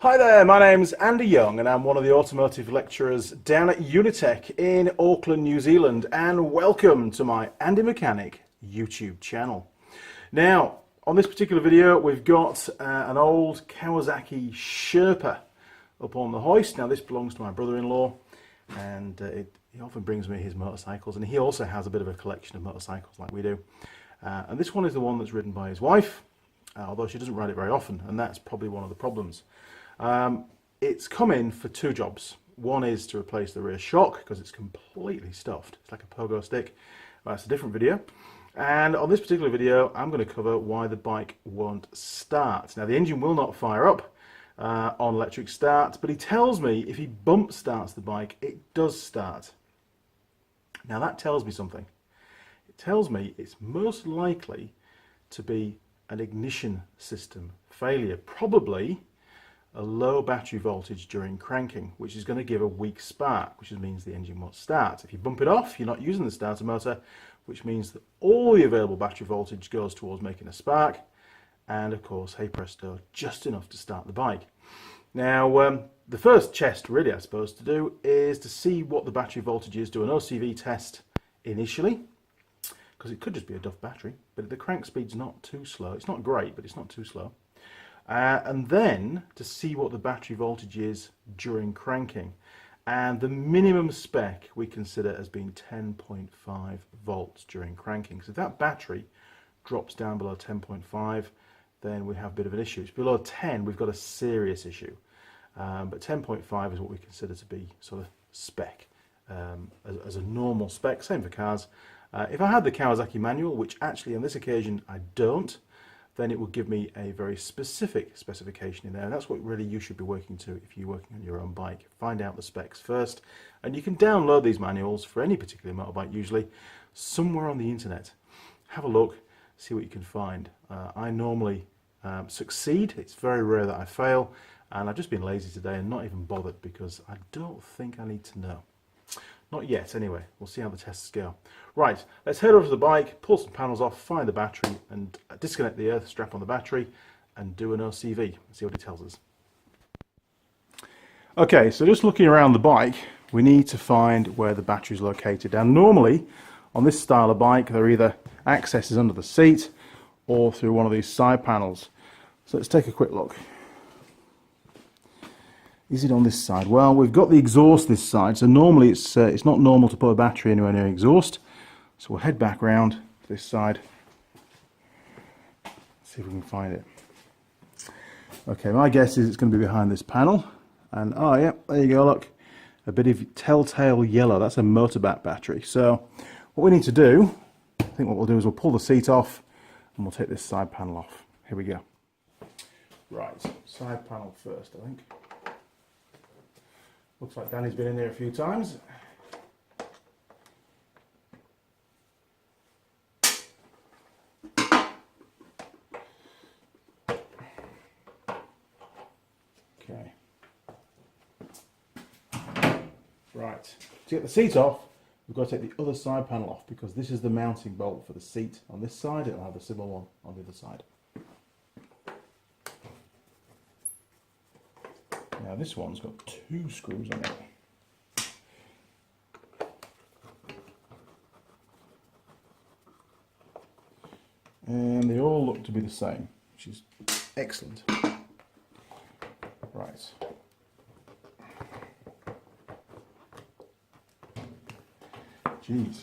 Hi there, my name's Andy Young and I'm one of the automotive lecturers down at Unitech in Auckland, New Zealand, and welcome to my Andy Mechanic YouTube channel. Now, on this particular video we've got an old Kawasaki Sherpa up on the hoist. Now this belongs to my brother-in-law and he often brings me his motorcycles, and he also has a bit of a collection of motorcycles like we do. And this one is the one that's ridden by his wife, although she doesn't ride it very often, and that's probably one of the problems. It's come in for two jobs. One is to replace the rear shock because it's completely stuffed. It's like a pogo stick. That's a different video. And on this particular video, I'm going to cover why the bike won't start. Now, the engine will not fire up on electric start, but he tells me if he bump starts the bike, it does start. Now, that tells me something. It tells me it's most likely to be an ignition system failure, probably a low battery voltage during cranking, which is going to give a weak spark, which means the engine won't start. If you bump it off, you're not using the starter motor, which means that all the available battery voltage goes towards making a spark, and of course, hey presto, just enough to start the bike. Now, the first test really, I suppose, to do is to see what the battery voltage is, do an OCV test initially, because it could just be a duff battery, but the crank speed's not too slow. It's not great, but it's not too slow. And then to see what the battery voltage is during cranking. And the minimum spec we consider as being 10.5 volts during cranking. So if that battery drops down below 10.5, then we have a bit of an issue. If it's below 10, we've got a serious issue. But 10.5 is what we consider to be sort of spec, as a normal spec, same for cars. If I had the Kawasaki manual, which actually on this occasion I don't, then it will give me a very specific specification in there, and that's what really you should be working to if you're working on your own bike. Find out the specs first, and you can download these manuals for any particular motorbike usually somewhere on the internet. Have a look, see what you can find. I normally succeed. It's very rare that I fail, and I've just been lazy today and not even bothered because I don't think I need to know. Not yet, anyway. We'll see how the tests go. Right, let's head over to the bike, pull some panels off, find the battery, and disconnect the earth strap on the battery, and do an OCV and see what it tells us. Okay, so just looking around the bike, we need to find where the battery is located. And normally, on this style of bike, there are either accesses under the seat or through one of these side panels. So let's take a quick look. Is it on this side? Well, we've got the exhaust this side, so normally it's not normal to put a battery anywhere near exhaust. So we'll head back round to this side, see if we can find it. Okay, my guess is it's going to be behind this panel. And oh yeah, there you go, look. A bit of telltale yellow, that's a Motobat battery. So what we need to do, I think what we'll do is we'll pull the seat off and we'll take this side panel off. Here we go. Right, side panel first, I think. Looks like Danny's been in there a few times. Okay. Right, to get the seat off, we've got to take the other side panel off because this is the mounting bolt for the seat on this side. It'll have a similar one on the other side. Now this one's got two screws on it. And they all look to be the same, which is excellent. Right. Jeez.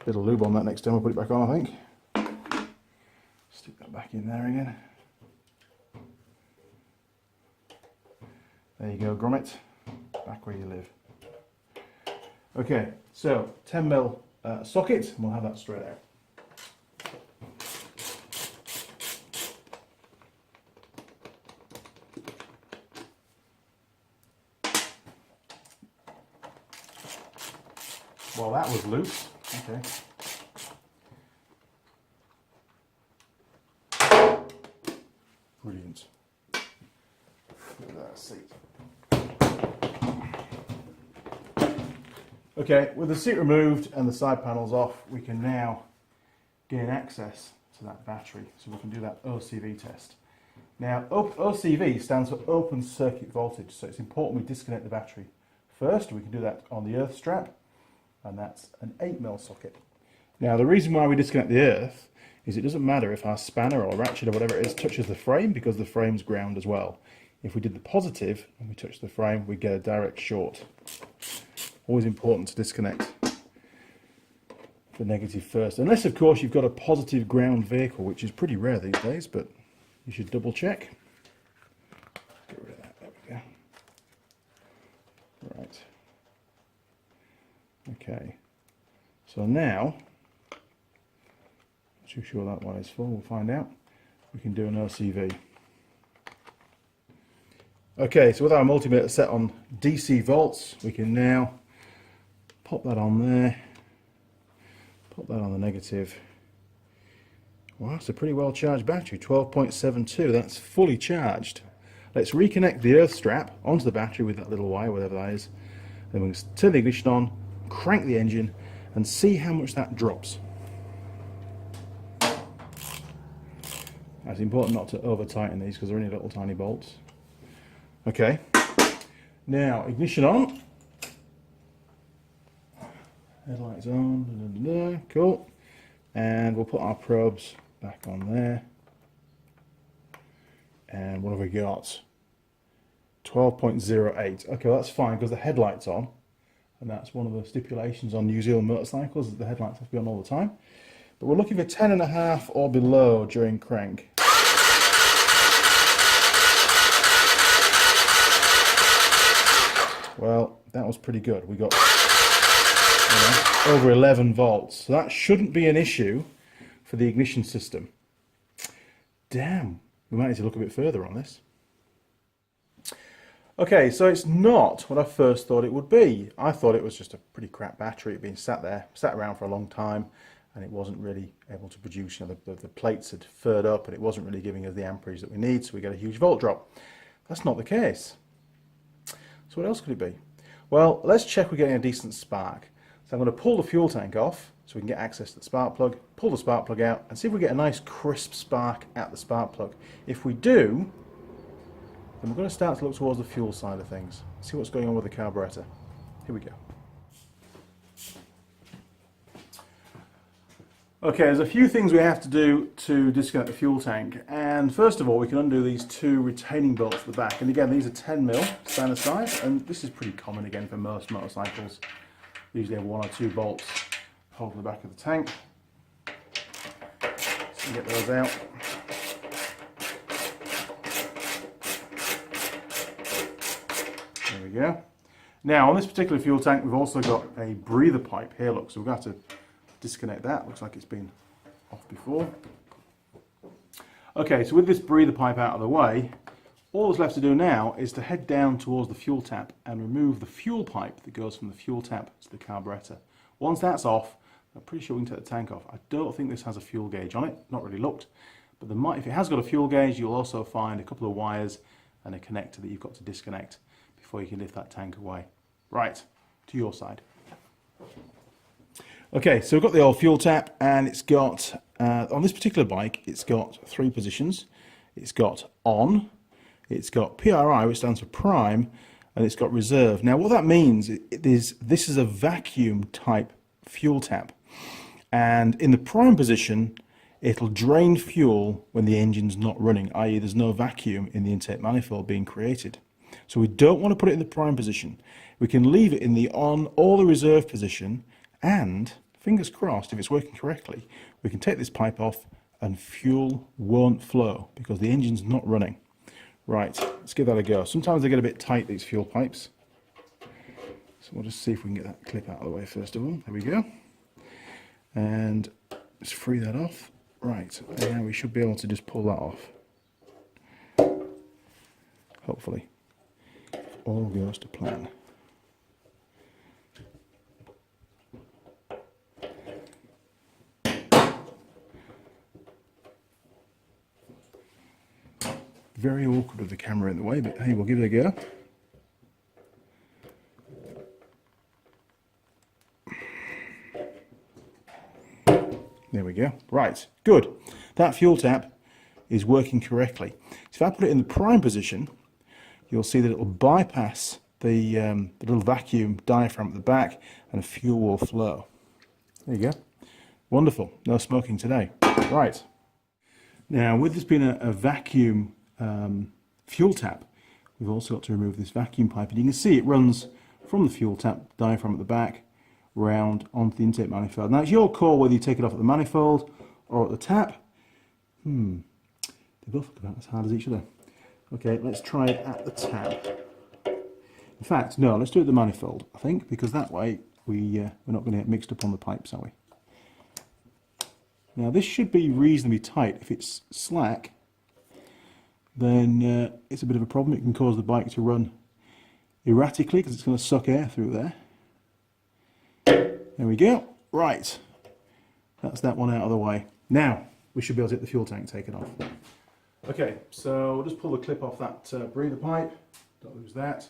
Bit of lube on that next time we'll put it back on, I think. Stick that back in there again. There you go, grommet, back where you live. Okay, so 10mm socket, and we'll have that straight out. Well, that was loose. Okay. Brilliant. Look at that seat. Okay, with the seat removed and the side panels off, we can now gain access to that battery, so we can do that OCV test. Now, OCV stands for open circuit voltage, so it's important we disconnect the battery. First, we can do that on the earth strap, and that's an 8mm socket. Now, the reason why we disconnect the earth is it doesn't matter if our spanner or ratchet or whatever it is touches the frame, because the frame's ground as well. If we did the positive and we touch the frame, we get a direct short. Always important to disconnect the negative first, unless of course you've got a positive ground vehicle, which is pretty rare these days, but you should double check. Get rid of that, there we go. Right. Okay, so now, not too sure that one is full, we'll find out. We can do an OCV. Okay, so with our multimeter set on DC volts, we can now pop that on there, pop that on the negative. Wow, it's a pretty well charged battery, 12.72, that's fully charged. Let's reconnect the earth strap onto the battery with that little wire, whatever that is. Then we can turn the ignition on, crank the engine, and see how much that drops. It's important not to over tighten these because they're only little tiny bolts. Okay, now ignition on, headlights on, cool, and we'll put our probes back on there. And what have we got? 12.08. Okay, well that's fine because the headlight's on, and that's one of the stipulations on New Zealand motorcycles, that the headlights have to be on all the time. But we're looking for 10.5 or below during crank. Well, that was pretty good. We got over 11 volts. So that shouldn't be an issue for the ignition system. Damn, we might need to look a bit further on this. Okay, so it's not what I first thought it would be. I thought it was just a pretty crap battery. It'd been sat around for a long time, and it wasn't really able to produce, you know, the plates had furred up and it wasn't really giving us the amperage that we need, so we get a huge volt drop. That's not the case. So what else could it be? Well, let's check we're getting a decent spark. So I'm going to pull the fuel tank off so we can get access to the spark plug, pull the spark plug out, and see if we get a nice crisp spark at the spark plug. If we do, then we're going to start to look towards the fuel side of things, see what's going on with the carburetor. Here we go. Okay, there's a few things we have to do to disconnect the fuel tank, and first of all we can undo these two retaining bolts at the back, and again these are 10mm standard size, and this is pretty common again for most motorcycles. Usually have 1 or 2 bolts holding the back of the tank. So get those out. There we go. Now on this particular fuel tank we've also got a breather pipe here, look, so we're going to have to disconnect that. Looks like it's been off before. Okay, so with this breather pipe out of the way, all that's left to do now is to head down towards the fuel tap and remove the fuel pipe that goes from the fuel tap to the carburetor. Once that's off, I'm pretty sure we can take the tank off. I don't think this has a fuel gauge on it, not really looked, but there might, if it has got a fuel gauge, you'll also find a couple of wires and a connector that you've got to disconnect before you can lift that tank away. Right, to your side. Okay, so we've got the old fuel tap, and it's got, on this particular bike, it's got 3 positions. It's got on, it's got PRI, which stands for prime, and it's got reserve. Now what that means is this is a vacuum type fuel tap, and in the prime position it'll drain fuel when the engine's not running, i.e. there's no vacuum in the intake manifold being created. So we don't want to put it in the prime position. We can leave it in the on or the reserve position, and fingers crossed, if it's working correctly, we can take this pipe off and fuel won't flow because the engine's not running. Right, let's give that a go. Sometimes they get a bit tight, these fuel pipes. So we'll just see if we can get that clip out of the way first of all. There we go. And just free that off. Right, and now we should be able to just pull that off. Hopefully. All goes to plan. Very awkward with the camera in the way, but hey, we'll give it a go. There we go. Right, good. That fuel tap is working correctly. So if I put it in the prime position, you'll see that it will bypass the little vacuum diaphragm at the back and fuel will flow. There you go. Wonderful. No smoking today. Right. Now, with this being a vacuum fuel tap, we've also got to remove this vacuum pipe. And you can see it runs from the fuel tap diaphragm at the back round onto the intake manifold. Now, it's your call whether you take it off at the manifold or at the tap. They both look about as hard as each other. Okay, let's try it at the tap. In fact, no, let's do it at the manifold, I think, because that way we're not going to get mixed up on the pipes, are we? Now, this should be reasonably tight. If it's slack, then it's a bit of a problem. It can cause the bike to run erratically because it's going to suck air through there. There we go. Right. That's that one out of the way. Now, we should be able to get the fuel tank taken off. Okay, so we'll just pull the clip off that breather pipe. Don't lose that.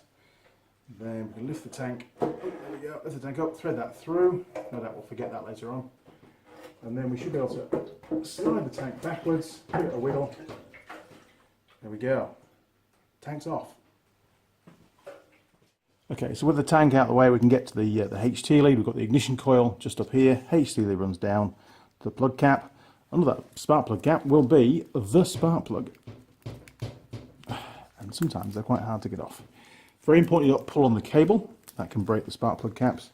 Then we can lift the tank. Oh, there we go. Lift the tank up, thread that through. No doubt we'll forget that later on. And then we should be able to slide the tank backwards, give it a wiggle. There we go. Tank's off. Okay, so with the tank out of the way, we can get to the HT lead. We've got the ignition coil just up here. HT lead runs down to the plug cap. Under that spark plug cap will be the spark plug. And sometimes they're quite hard to get off. Very important you don't pull on the cable. That can break the spark plug caps.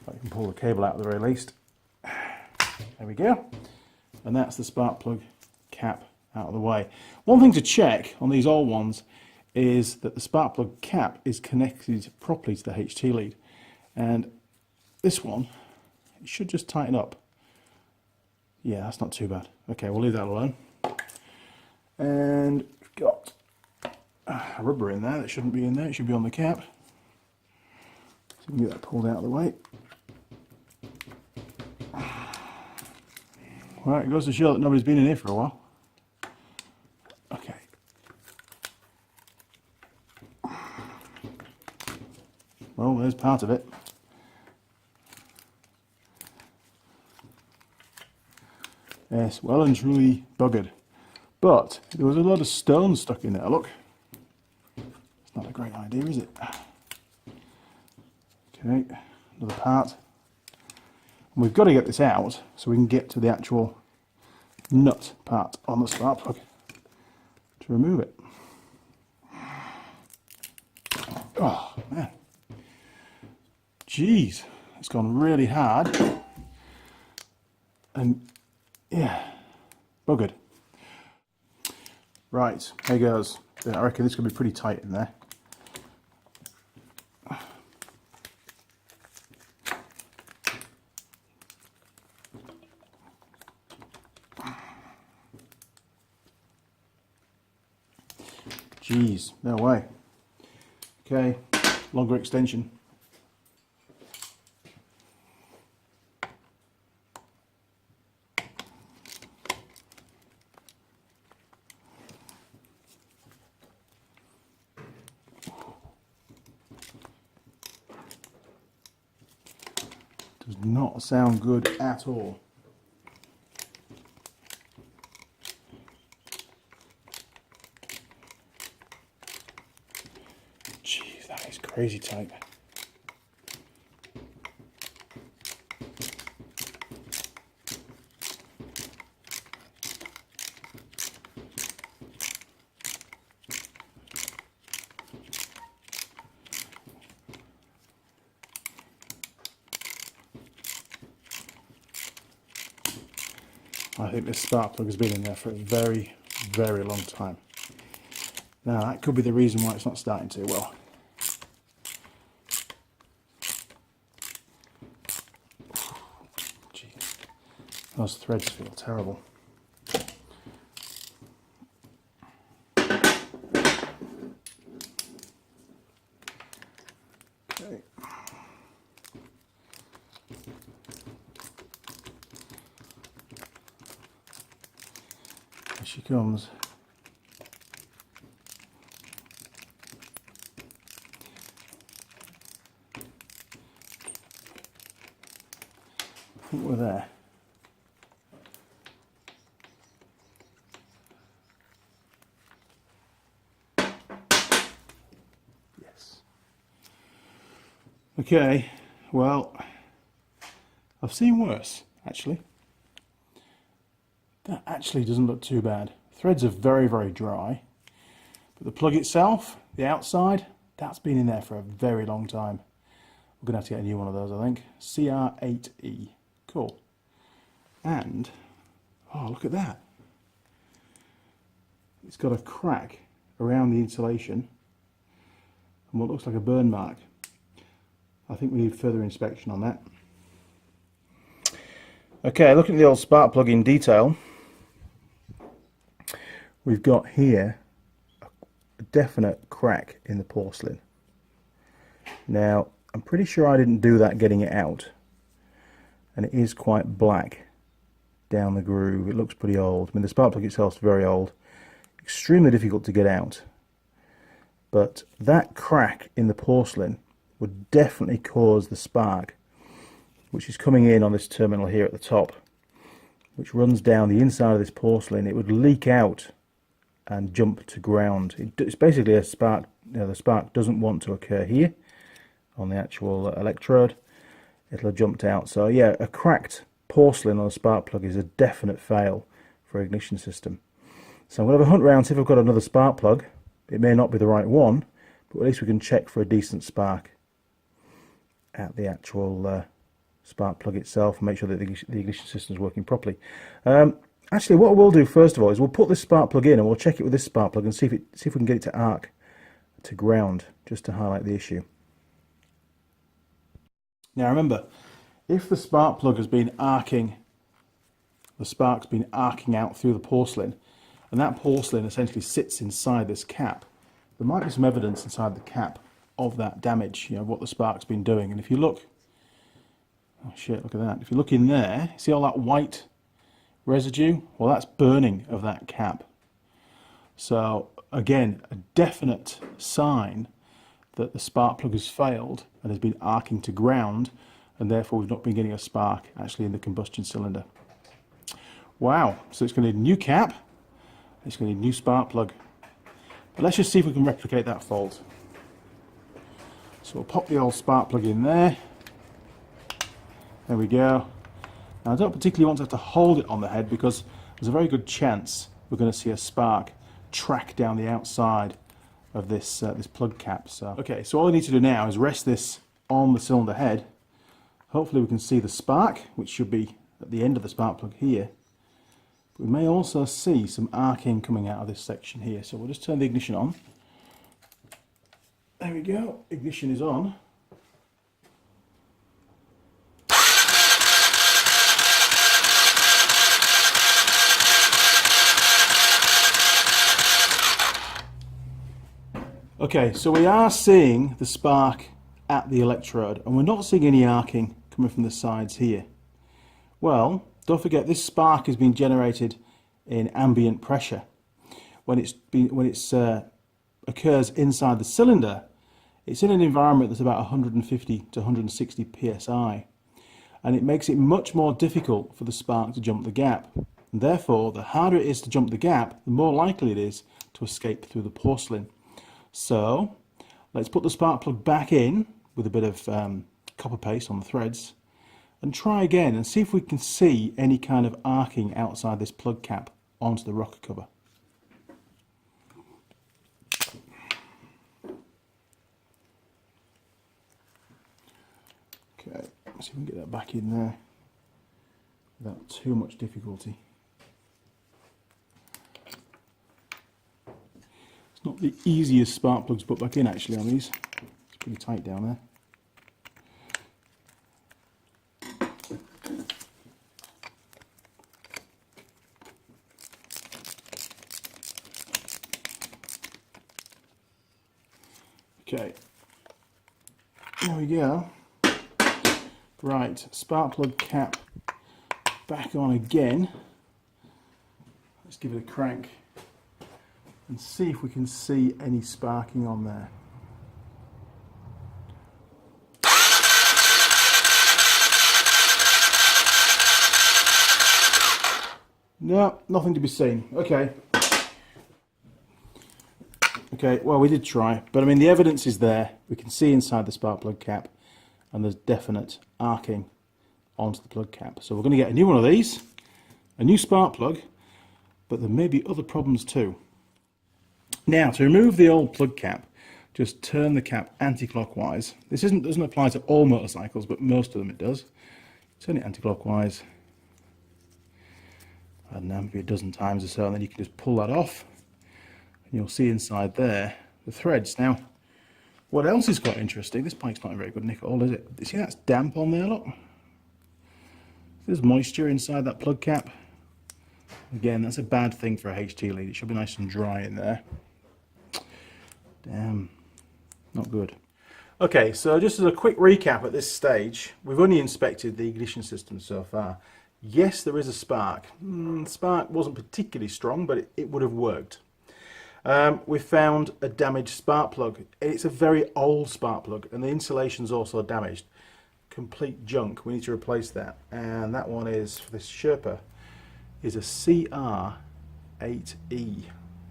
But you can pull the cable out at the very least. There we go. And that's the spark plug cap out of the way. One thing to check on these old ones is that the spark plug cap is connected properly to the HT lead. And this one, it should just tighten up. Yeah, that's not too bad. Okay, we'll leave that alone. And we've got a rubber in there that shouldn't be in there. It should be on the cap. So we can get that pulled out of the way. Right, it goes to show that nobody's been in here for a while. Okay. Well, there's part of it. Yes, well and truly buggered. But there was a lot of stone stuck in there, look. It's not a great idea, is it? Okay, another part. And we've got to get this out so we can get to the actual nut part on the spark plug to remove it. Oh, man. Jeez, it's gone really hard. And yeah, buggered. Right, there goes. I reckon this is going to be pretty tight in there. Jeez, no way. Okay, longer extension. Does not sound good at all. Jeez, that is crazy tight. I think this spark plug has been in there for a very, very long time. Now that could be the reason why it's not starting too well. Jeez, those threads feel terrible. Okay. Here she comes. I think we're there. Okay, well, I've seen worse, actually. That actually doesn't look too bad. Threads are very, very dry. But the plug itself, the outside, that's been in there for a very long time. We're going to have to get a new one of those, I think. CR8E. Cool. And, oh, look at that. It's got a crack around the insulation and what looks like a burn mark. I think we need further inspection on that. Okay, looking at the old spark plug in detail, we've got here a definite crack in the porcelain. Now, I'm pretty sure I didn't do that getting it out, and it is quite black down the groove. It looks pretty old. I mean, the spark plug itself is very old, extremely difficult to get out, but that crack in the porcelain would definitely cause the spark, which is coming in on this terminal here at the top, which runs down the inside of this porcelain. It would leak out and jump to ground. It's basically a spark. You know, the spark doesn't want to occur here on the actual electrode. It'll have jumped out. So yeah, a cracked porcelain on a spark plug is a definite fail for an ignition system. So I'm going to have a hunt around, see if I've got another spark plug. It may not be the right one, but at least we can check for a decent spark at the actual spark plug itself and make sure that the ignition system is working properly. Actually, what we'll do first of all is we'll put this spark plug in and we'll check it with this spark plug and see if we can get it to arc to ground, just to highlight the issue. Now remember, if the spark plug has been arcing, the spark's been arcing out through the porcelain, and that porcelain essentially sits inside this cap, there might be some evidence inside the cap of that damage, you know, what the spark's been doing. And if you look, oh shit, look at that. If you look in there, see all that white residue? Well, that's burning of that cap. So again, a definite sign that the spark plug has failed and has been arcing to ground, and therefore we've not been getting a spark actually in the combustion cylinder. Wow, so it's going to need a new cap, it's going to need a new spark plug. But let's just see if we can replicate that fault. So we'll pop the old spark plug in there. There we go. Now I don't particularly want to have to hold it on the head because there's a very good chance we're going to see a spark track down the outside of this this plug cap. So okay, so all I need to do now is rest this on the cylinder head. Hopefully we can see the spark, which should be at the end of the spark plug here. But we may also see some arcing coming out of this section here. So we'll just turn the ignition on. There we go, ignition is on. Okay, so we are seeing the spark at the electrode, and we're not seeing any arcing coming from the sides here. Well, don't forget this spark has been generated in ambient pressure. When it occurs inside the cylinder, it's in an environment that's about 150 to 160 psi, and it makes it much more difficult for the spark to jump the gap. And therefore, the harder it is to jump the gap, the more likely it is to escape through the porcelain. So let's put the spark plug back in with a bit of copper paste on the threads and try again and see if we can see any kind of arcing outside this plug cap onto the rocker cover. Okay, let's see if we can get that back in there without too much difficulty. It's not the easiest spark plug to put back in actually on these. It's pretty tight down there. Okay, there we go. Right, spark plug cap back on again. Let's give it a crank and see if we can see any sparking on there. No, nothing to be seen. Okay. Okay, well we did try, but I mean the evidence is there. We can see inside the spark plug cap. and there's definite arcing onto the plug cap. So we're going to get a new one of these, a new spark plug, but there may be other problems too. Now, to remove the old plug cap, just turn the cap anti-clockwise. This doesn't apply to all motorcycles, but most of them it does. Turn it anti-clockwise, and maybe a dozen times or so, and then you can just pull that off, and you'll see inside there the threads. Now, what else is quite interesting, this bike's not in very good nick at all, is it? You see that's damp on there, look? There's moisture inside that plug cap. Again, that's a bad thing for a HT lead. It should be nice and dry in there. Damn, not good. Okay, so just as a quick recap at this stage, we've only inspected the ignition system so far. Yes, there is a spark. Spark wasn't particularly strong, but it would have worked. We found a damaged spark plug. It's a very old spark plug, and the insulation's also damaged. Complete junk. We need to replace that. And that one is, for this Sherpa, is a CR8E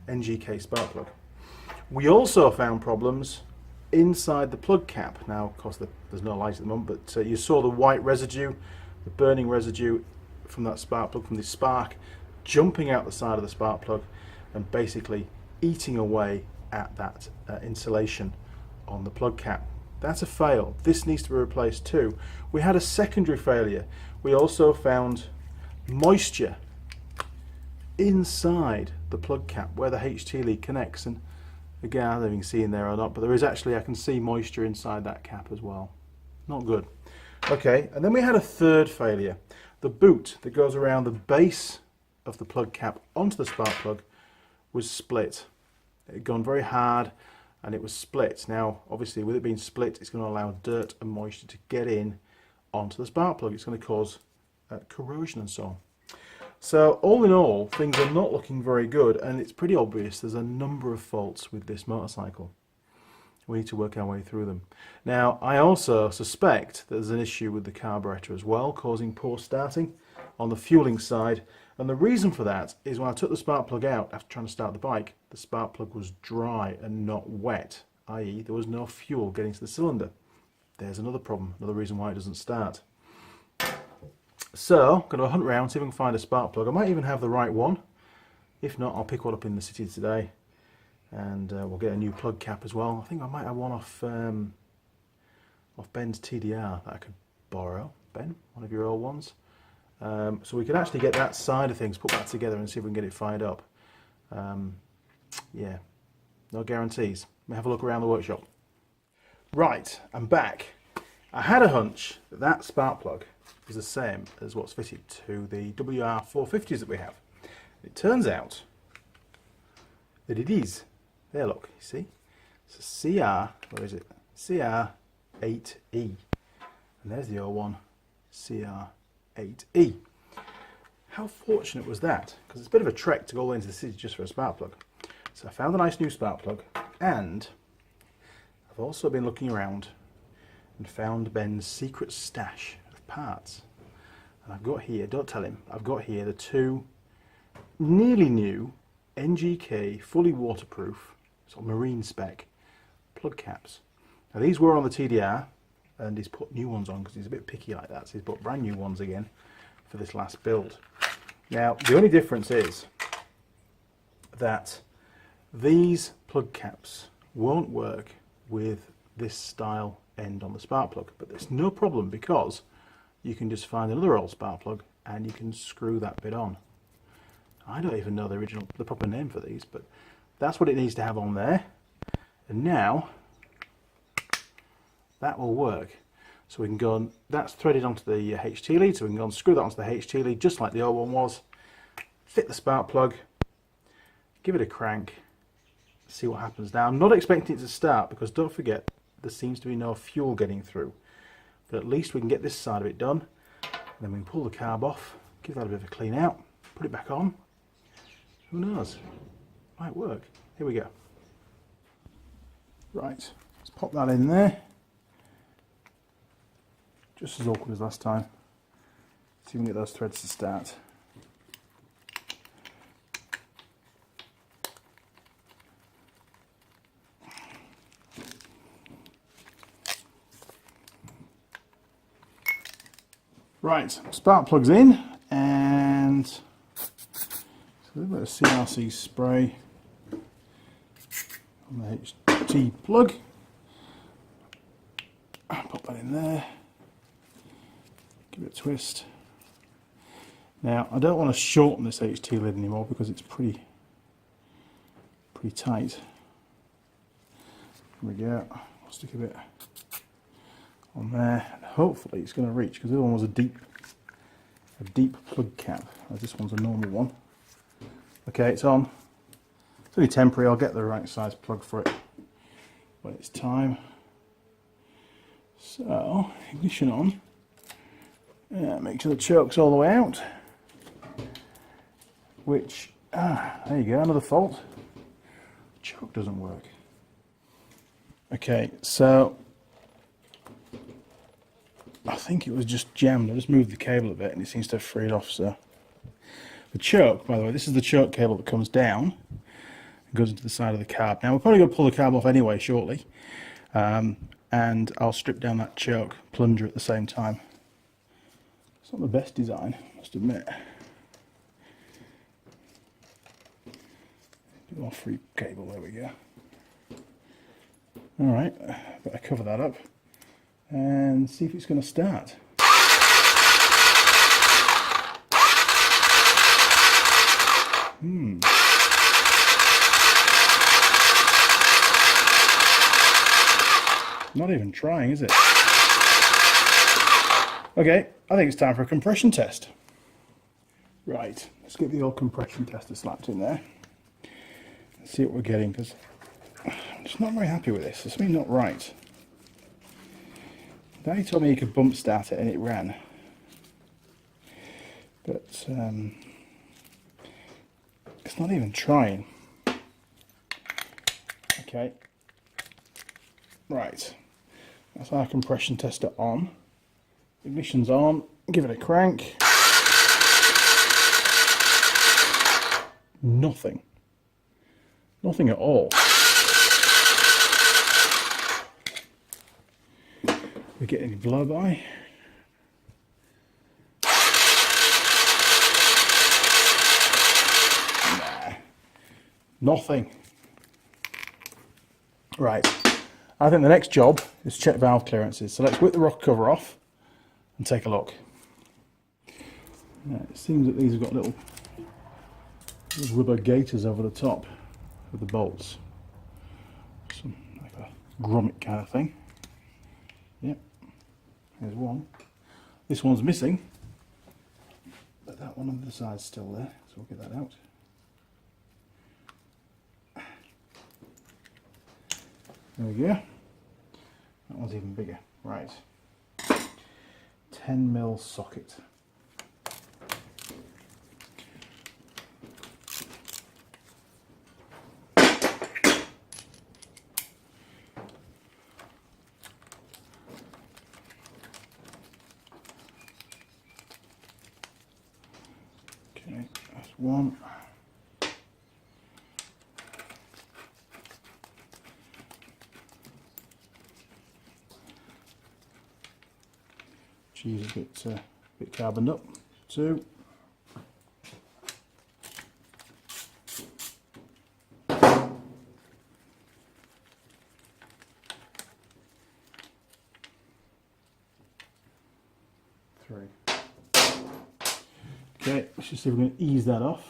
NGK spark plug. We also found problems inside the plug cap. Now, of course, there's no light at the moment, but you saw the white residue, the burning residue from that spark plug, from the spark, jumping out the side of the spark plug and basically eating away at that insulation on the plug cap. That's a fail. This needs to be replaced too. We had a secondary failure. We also found moisture inside the plug cap where the HT lead connects, and again, I don't know if you can see in there or not, but there is actually, I can see moisture inside that cap as well. Not good. Okay, and then we had a third failure. The boot that goes around the base of the plug cap onto the spark plug was split. It had gone very hard and it was split. Now, obviously, with it being split, it's going to allow dirt and moisture to get in onto the spark plug. It's going to cause corrosion and so on. So all in all, things are not looking very good, and it's pretty obvious there's a number of faults with this motorcycle. We need to work our way through them. Now, I also suspect that there's an issue with the carburetor as well, causing poor starting on the fueling side. And the reason for that is when I took the spark plug out after trying to start the bike, the spark plug was dry and not wet, i.e. there was no fuel getting to the cylinder. There's another problem, another reason why it doesn't start. So, I'm going to hunt around, see if I can find a spark plug. I might even have the right one. If not, I'll pick one up in the city today, and we'll get a new plug cap as well. I think I might have one off Ben's TDR that I could borrow. Ben, one of your old ones. So we can actually get that side of things, put that together and see if we can get it fired up. Yeah, no guarantees. Let me have a look around the workshop. Right, I'm back. I had a hunch that that spark plug is the same as what's fitted to the WR450s that we have. It turns out that it is. There, look, you see? It's a CR, where is it? CR8E. And there's the old one, CR8E. How fortunate was that? Because it's a bit of a trek to go all the way into the city just for a spark plug. So I found a nice new spark plug, and I've also been looking around and found Ben's secret stash of parts. And I've got here, don't tell him, I've got here the two nearly new NGK fully waterproof, sort of marine spec plug caps. Now these were on the TDR, and he's put new ones on because he's a bit picky like that, so he's put brand new ones again for this last build. Now the only difference is that these plug caps won't work with this style end on the spark plug, but there's no problem because you can just find another old spark plug and you can screw that bit on. I don't even know the proper name for these, but that's what it needs to have on there. And now that will work. So we can go and that's threaded onto the HT lead, so we can go and screw that onto the HT lead just like the old one was, fit the spark plug, give it a crank, see what happens. Now I'm not expecting it to start because don't forget there seems to be no fuel getting through, but at least we can get this side of it done, and then we can pull the carb off, give that a bit of a clean out, put it back on. Who knows, might work. Here we go. Right, let's pop that in there, just as awkward as last time. See if we can get those threads to start. Right, spark plugs in, and so a little bit of CRC spray on the HT plug. Pop that in there. Give it a twist. Now I don't want to shorten this HT lid anymore because it's pretty tight. There we go. I'll stick a bit on there, and hopefully it's going to reach, because the other one was a deep plug cap. This one's a normal one. Okay, it's on. It's only temporary. I'll get the right size plug for it when it's time. So ignition on. Make sure the choke's all the way out. Which, there you go, another fault. The choke doesn't work. Okay, so I think it was just jammed. I just moved the cable a bit and it seems to have freed off. So the choke, by the way, this is the choke cable that comes down and goes into the side of the carb. Now we're probably going to pull the carb off anyway shortly, and I'll strip down that choke plunger at the same time. It's not the best design, I must admit. A bit more free cable, there we go. Alright, better cover that up and see if it's going to start. Not even trying, is it? Okay, I think it's time for a compression test. Right, let's get the old compression tester slapped in there. Let's see what we're getting, because I'm just not very happy with this. There's something not right. Daddy told me you could bump start it and it ran. But it's not even trying. Okay. Right. That's our compression tester on. Ignition's on. Give it a crank. Nothing. Nothing at all. We get any blow-by? Nah. Nothing. Right. I think the next job is check valve clearances. So let's whip the rocker cover off and take a look. Now, it seems that these have got little rubber gaiters over the top of the bolts. Some like a grommet kind of thing. Yep. Here's one. This one's missing, but that one on the side's still there, so we'll get that out. There we go. That one's even bigger. Right. 10mm socket. Okay, that's one. Cheese a bit carboned up. Two. Three. Okay, let's just see if we can ease that off.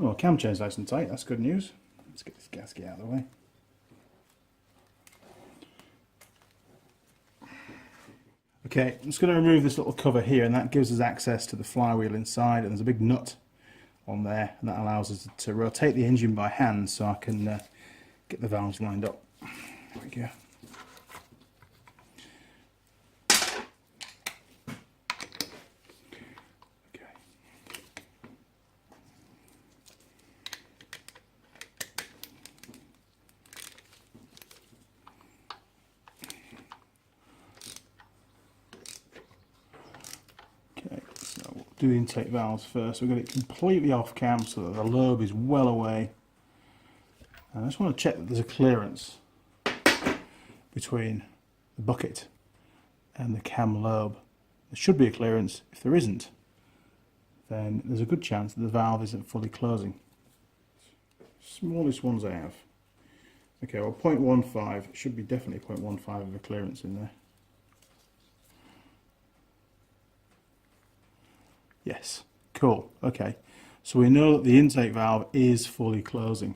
Oh, cam chain's nice and tight, that's good news. Let's get this gasket out of the way. Okay, I'm just going to remove this little cover here, and that gives us access to the flywheel inside, and there's a big nut on there, and that allows us to rotate the engine by hand so I can get the valves lined up. There we go. do the intake valves first. We've got it completely off cam so that the lobe is well away. And I just want to check that there's a clearance between the bucket and the cam lobe. There should be a clearance. If there isn't, then there's a good chance that the valve isn't fully closing. Smallest ones I have. Okay, well 0.15, should be definitely 0.15 of a clearance in there. Yes, cool, okay. So we know that the intake valve is fully closing.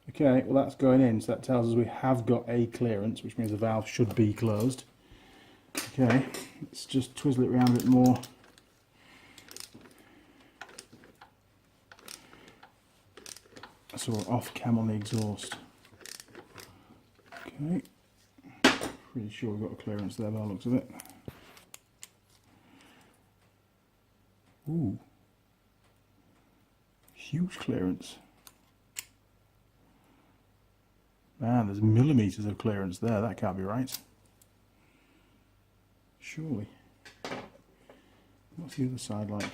Okay, well that's going in, so that tells us we have got a clearance, which means the valve should be closed. Okay, let's just twizzle it around a bit more. So we're off cam on the exhaust. Okay, pretty sure we've got a clearance there by the looks of it. Ooh, huge clearance. Man, there's millimetres of clearance there, that can't be right. Surely. What's the other side like?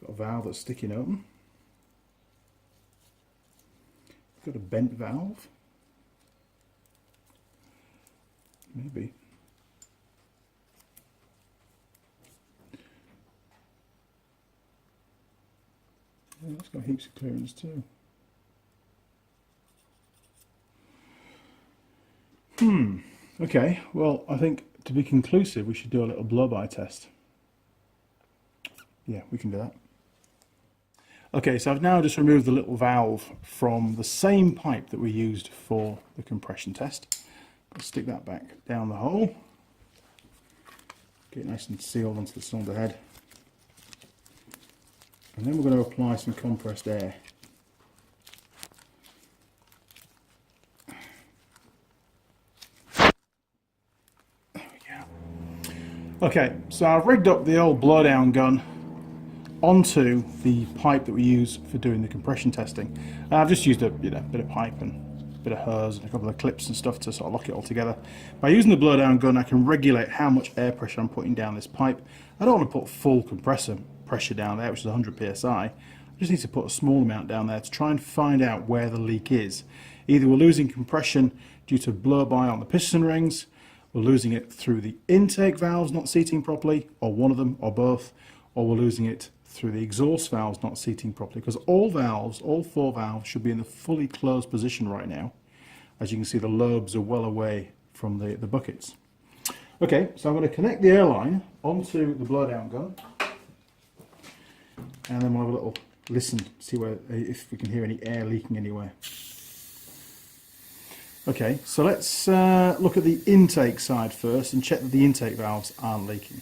Got a valve that's sticking open. Got a bent valve. Maybe. Yeah, that's got heaps of clearance too. Okay, well I think to be conclusive we should do a little blow-by test. Yeah, we can do that. Okay, so I've now just removed the little valve from the same pipe that we used for the compression test. Let's stick that back down the hole. Get it nice and sealed onto the cylinder head. And then we're going to apply some compressed air. Okay, so I've rigged up the old blowdown gun onto the pipe that we use for doing the compression testing. I've just used a bit of pipe and a bit of hose and a couple of clips and stuff to sort of lock it all together. By using the blowdown gun I can regulate how much air pressure I'm putting down this pipe. I don't want to put full compressor pressure down there, which is 100 psi. I just need to put a small amount down there to try and find out where the leak is. Either we're losing compression due to blow-by on the piston rings, we're losing it through the intake valves not seating properly, or one of them, or both, or we're losing it through the exhaust valves not seating properly, because all valves, all four valves, should be in the fully closed position right now. As you can see, the lobes are well away from the buckets. Okay, so I'm going to connect the air line onto the blowdown gun, and then we'll have a little listen, see where if we can hear any air leaking anywhere. Okay, so let's look at the intake side first and check that the intake valves aren't leaking.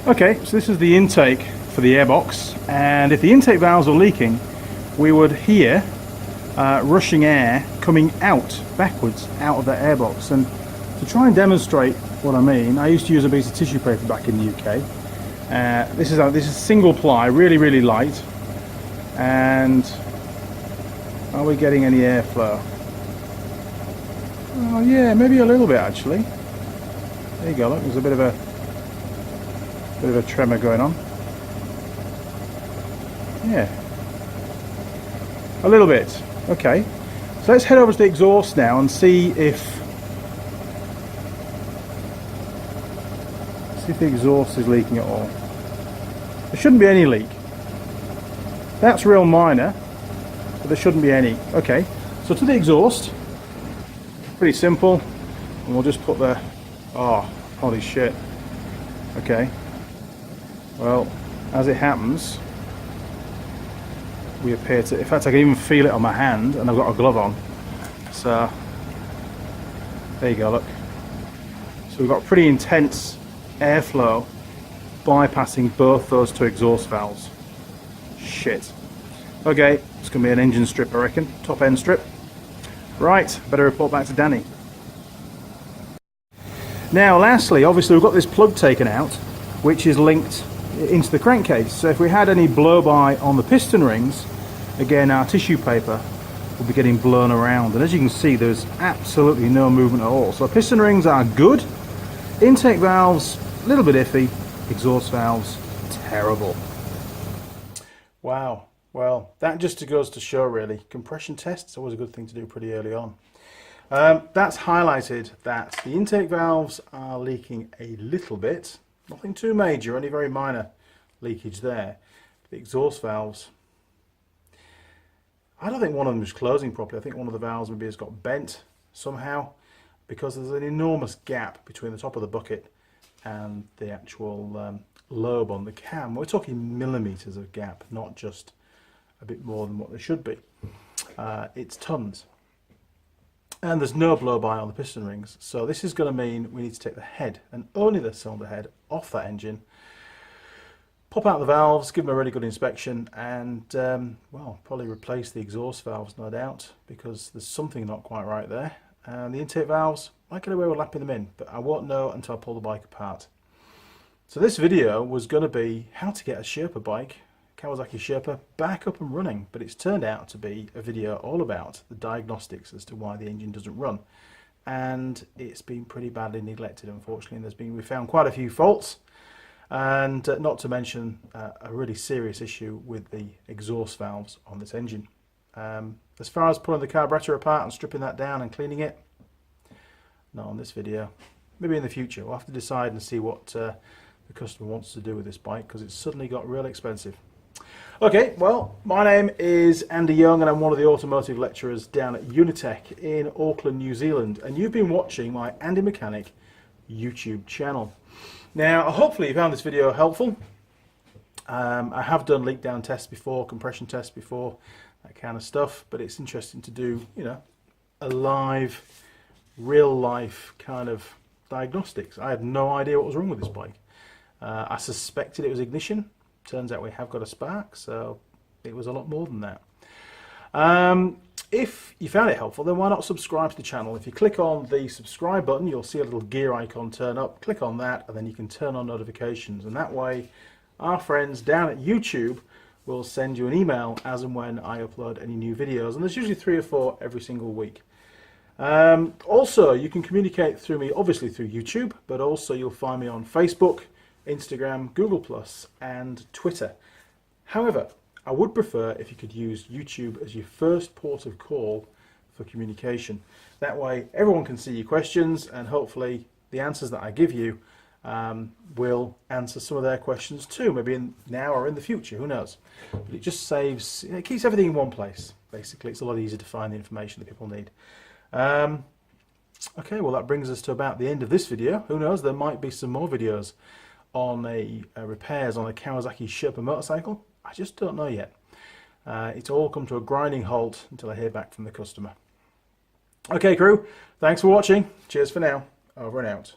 Okay, so this is the intake for the airbox, and if the intake valves are leaking, we would hear rushing air coming out, backwards, out of the airbox. And to try and demonstrate what I mean, I used to use a piece of tissue paper back in the UK. This is single ply, really light. And are we getting any airflow? Oh yeah, maybe a little bit actually. There you go, look, there's a bit of a tremor going on. Yeah, a little bit. Okay, so let's head over to the exhaust now and see if the exhaust is leaking at all. There shouldn't be any leak. That's real minor, but there shouldn't be any. Okay, so to the exhaust. Pretty simple, and we'll just put the, oh, holy shit. Okay, well, as it happens, we appear to, in fact I can even feel it on my hand, and I've got a glove on, so there you go, look. So we've got pretty intense airflow bypassing both those two exhaust valves. Shit. Okay, it's going to be an engine strip, I reckon, top end strip. Right, better report back to Danny. Now lastly, obviously we've got this plug taken out, which is linked into the crankcase. So if we had any blow-by on the piston rings, again our tissue paper will be getting blown around, and as you can see there's absolutely no movement at all. So piston rings are good, intake valves a little bit iffy, exhaust valves terrible. Wow, well that just goes to show really, compression tests always a good thing to do pretty early on. That's highlighted that the intake valves are leaking a little bit, nothing too major, only very minor leakage there. The exhaust valves, I don't think one of them is closing properly. I think one of the valves maybe has got bent somehow, because there's an enormous gap between the top of the bucket and the actual lobe on the cam. We're talking millimeters of gap, not just a bit more than what there should be. It's tons. And there's no blow-by on the piston rings, so this is going to mean we need to take the head, and only the cylinder head, off that engine, pop out the valves, give them a really good inspection, and well, probably replace the exhaust valves, no doubt, because there's something not quite right there. And the intake valves, I might get away with lapping them in, but I won't know until I pull the bike apart. So this video was going to be how to get a Sherpa bike, Kawasaki Sherpa, back up and running, but it's turned out to be a video all about the diagnostics as to why the engine doesn't run, and it's been pretty badly neglected, unfortunately. And we found quite a few faults, and not to mention a really serious issue with the exhaust valves on this engine. As far as pulling the carburetor apart and stripping that down and cleaning it, not on this video. Maybe in the future. We'll have to decide and see what the customer wants to do with this bike, because it's suddenly got real expensive. Okay, well, my name is Andy Young and I'm one of the automotive lecturers down at Unitech in Auckland, New Zealand, and you've been watching my Andy Mechanic YouTube channel. Now, hopefully you found this video helpful. I have done leak down tests before, compression tests before, that kind of stuff, but it's interesting to do, you know, a live, real life kind of diagnostics. I had no idea what was wrong with this bike. I suspected it was ignition. Turns out we have got a spark, so it was a lot more than that. If you found it helpful, then why not subscribe to the channel? If you click on the subscribe button, you'll see a little gear icon turn up. Click on that, and then you can turn on notifications, and that way our friends down at YouTube will send you an email as and when I upload any new videos, and there's usually 3 or 4 every single week. Also, you can communicate through me, obviously through YouTube, but also you'll find me on Facebook, Instagram, Google+, and Twitter. However, I would prefer if you could use YouTube as your first port of call for communication. That way everyone can see your questions, and hopefully the answers that I give you will answer some of their questions too, maybe now or in the future, who knows. But it just saves, it keeps everything in one place, basically. It's a lot easier to find the information that people need. Okay, well that brings us to about the end of this video. Who knows, there might be some more videos on repairs on a Kawasaki Sherpa motorcycle. I just don't know yet. It's all come to a grinding halt until I hear back from the customer. Okay crew, thanks for watching. Cheers for now. Over and out.